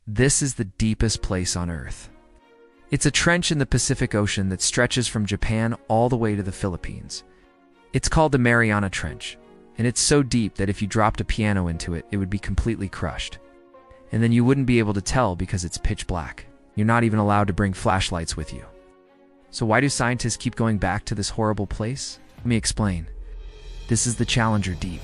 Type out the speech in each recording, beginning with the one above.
This is the deepest place on Earth. It's a trench in the Pacific Ocean that stretches from Japan all the way to the Philippines. It's called the Mariana Trench, and it's so deep that if you dropped a piano into it, it would be completely crushed. And then you wouldn't be able to tell because it's pitch black. You're not even allowed to bring flashlights with you. So why do scientists keep going back to this horrible place? Let me explain. This is the Challenger Deep.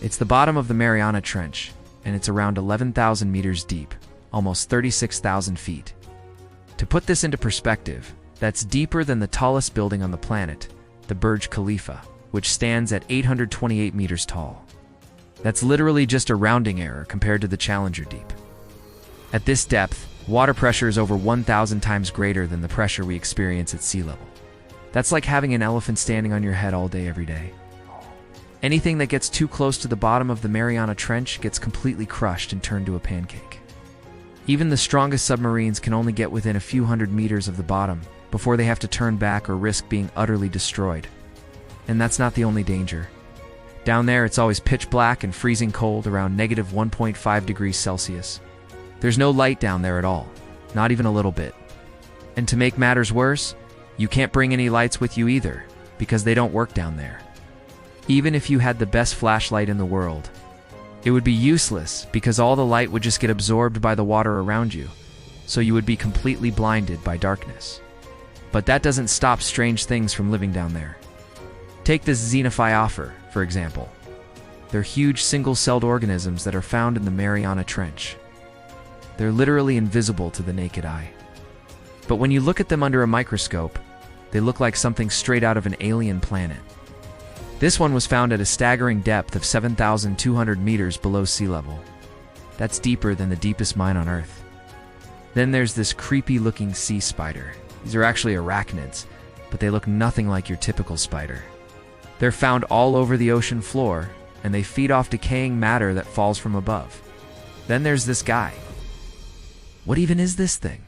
It's the bottom of the Mariana Trench, and it's around 11,000 meters deep, almost 36,000 feet. To put this into perspective, that's deeper than the tallest building on the planet, the Burj Khalifa, which stands at 828 meters tall. That's literally just a rounding error compared to the Challenger Deep. At this depth, water pressure is over 1,000 times greater than the pressure we experience at sea level. That's like having an elephant standing on your head all day every day. Anything that gets too close to the bottom of the Mariana Trench gets completely crushed and turned to a pancake. Even the strongest submarines can only get within a few hundred meters of the bottom before they have to turn back or risk being utterly destroyed. And that's not the only danger. Down there, it's always pitch black and freezing cold, around negative 1.5 degrees Celsius. There's no light down there at all, not even a little bit. And to make matters worse, you can't bring any lights with you either, because they don't work down there. Even if you had the best flashlight in the world, it would be useless because all the light would just get absorbed by the water around you, so you would be completely blinded by darkness. But that doesn't stop strange things from living down there. Take this xenophyophor, for example. They're huge single-celled organisms that are found in the Mariana Trench. They're literally invisible to the naked eye. But when you look at them under a microscope, they look like something straight out of an alien planet. This one was found at a staggering depth of 7,200 meters below sea level. That's deeper than the deepest mine on Earth. Then there's this creepy-looking sea spider. These are actually arachnids, but they look nothing like your typical spider. They're found all over the ocean floor, and they feed off decaying matter that falls from above. Then there's this guy. What even is this thing?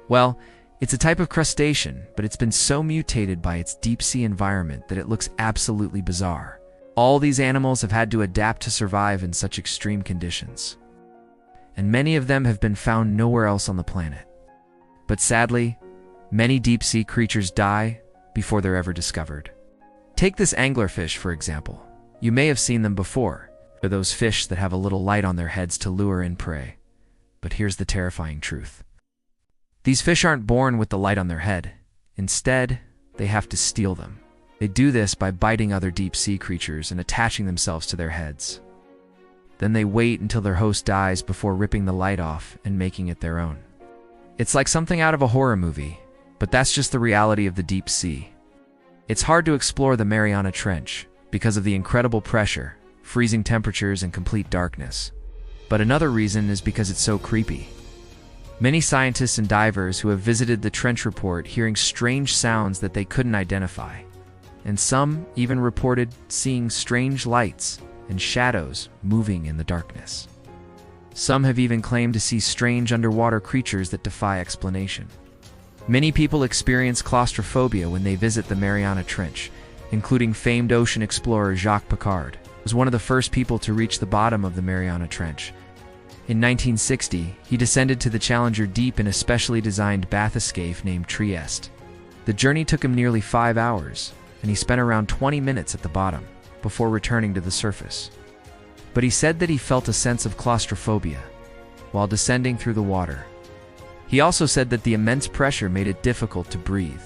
Well, it's a type of crustacean, but it's been so mutated by its deep-sea environment that it looks absolutely bizarre. All these animals have had to adapt to survive in such extreme conditions. And many of them have been found nowhere else on the planet. But sadly, many deep-sea creatures die before they're ever discovered. Take this anglerfish, for example. You may have seen them before. They're those fish that have a little light on their heads to lure in prey. But here's the terrifying truth. These fish aren't born with the light on their head. Instead, they have to steal them. They do this by biting other deep-sea creatures and attaching themselves to their heads. Then they wait until their host dies before ripping the light off and making it their own. It's like something out of a horror movie, but that's just the reality of the deep sea. It's hard to explore the Mariana Trench because of the incredible pressure, freezing temperatures, and complete darkness. But another reason is because it's so creepy. Many scientists and divers who have visited the trench report hearing strange sounds that they couldn't identify. And some even reported seeing strange lights and shadows moving in the darkness. Some have even claimed to see strange underwater creatures that defy explanation. Many people experience claustrophobia when they visit the Mariana Trench, including famed ocean explorer Jacques Piccard, who was one of the first people to reach the bottom of the Mariana Trench. In 1960, he descended to the Challenger Deep in a specially designed bathyscaphe named Trieste. The journey took him nearly 5 hours, and he spent around 20 minutes at the bottom, before returning to the surface. But he said that he felt a sense of claustrophobia while descending through the water. He also said that the immense pressure made it difficult to breathe.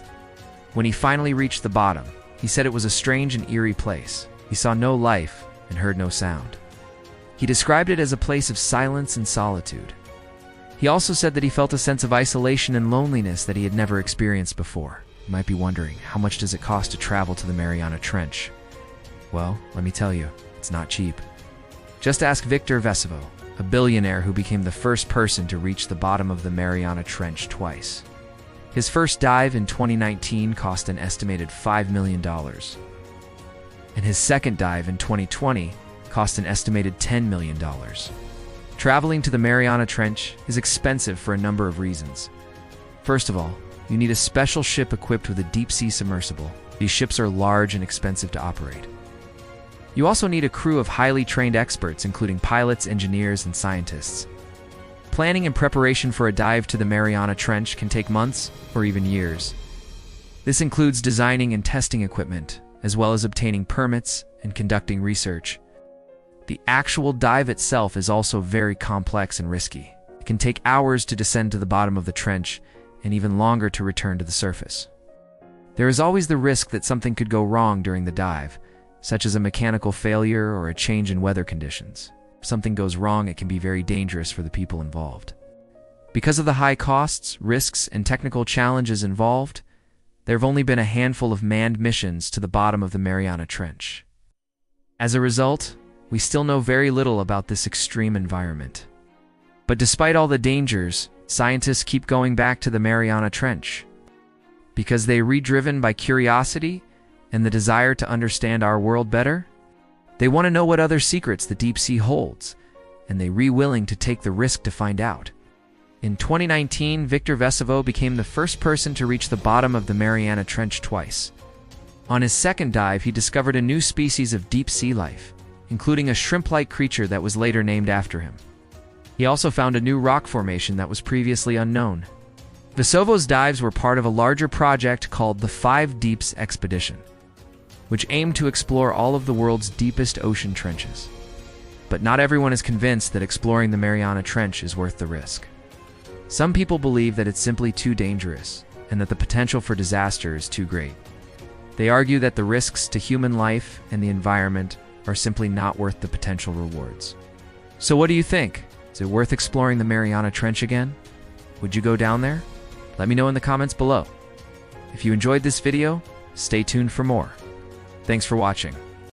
When he finally reached the bottom, he said it was a strange and eerie place. He saw no life and heard no sound. He described it as a place of silence and solitude. He also said that he felt a sense of isolation and loneliness that he had never experienced before. You might be wondering, how much does it cost to travel to the Mariana Trench? Well, let me tell you, it's not cheap. Just ask Victor Vescovo, a billionaire who became the first person to reach the bottom of the Mariana Trench twice. His first dive in 2019 cost an estimated $5 million. And his second dive in 2020 cost an estimated $10 million. Traveling to the Mariana Trench is expensive for a number of reasons. First of all, you need a special ship equipped with a deep-sea submersible. These ships are large and expensive to operate. You also need a crew of highly trained experts, including pilots, engineers, and scientists. Planning and preparation for a dive to the Mariana Trench can take months or even years. This includes designing and testing equipment, as well as obtaining permits and conducting research. The actual dive itself is also very complex and risky. It can take hours to descend to the bottom of the trench and even longer to return to the surface. There is always the risk that something could go wrong during the dive, such as a mechanical failure or a change in weather conditions. If something goes wrong, it can be very dangerous for the people involved. Because of the high costs, risks, and technical challenges involved, there have only been a handful of manned missions to the bottom of the Mariana Trench. As a result, we still know very little about this extreme environment. But despite all the dangers, scientists keep going back to the Mariana Trench because they are driven by curiosity and the desire to understand our world better. They want to know what other secrets the deep sea holds, and they are willing to take the risk to find out. In 2019, Victor Vesevo became the first person to reach the bottom of the Mariana Trench twice. On his second dive, he discovered a new species of deep sea life, including a shrimp-like creature that was later named after him. He also found a new rock formation that was previously unknown. Vesevo's dives were part of a larger project called the 5 Deeps Expedition, which aimed to explore all of the world's deepest ocean trenches. But not everyone is convinced that exploring the Mariana Trench is worth the risk. Some people believe that it's simply too dangerous and that the potential for disaster is too great. They argue that the risks to human life and the environment are simply not worth the potential rewards. So what do you think? Is it worth exploring the Mariana Trench again? Would you go down there? Let me know in the comments below. If you enjoyed this video, stay tuned for more. Thanks for watching.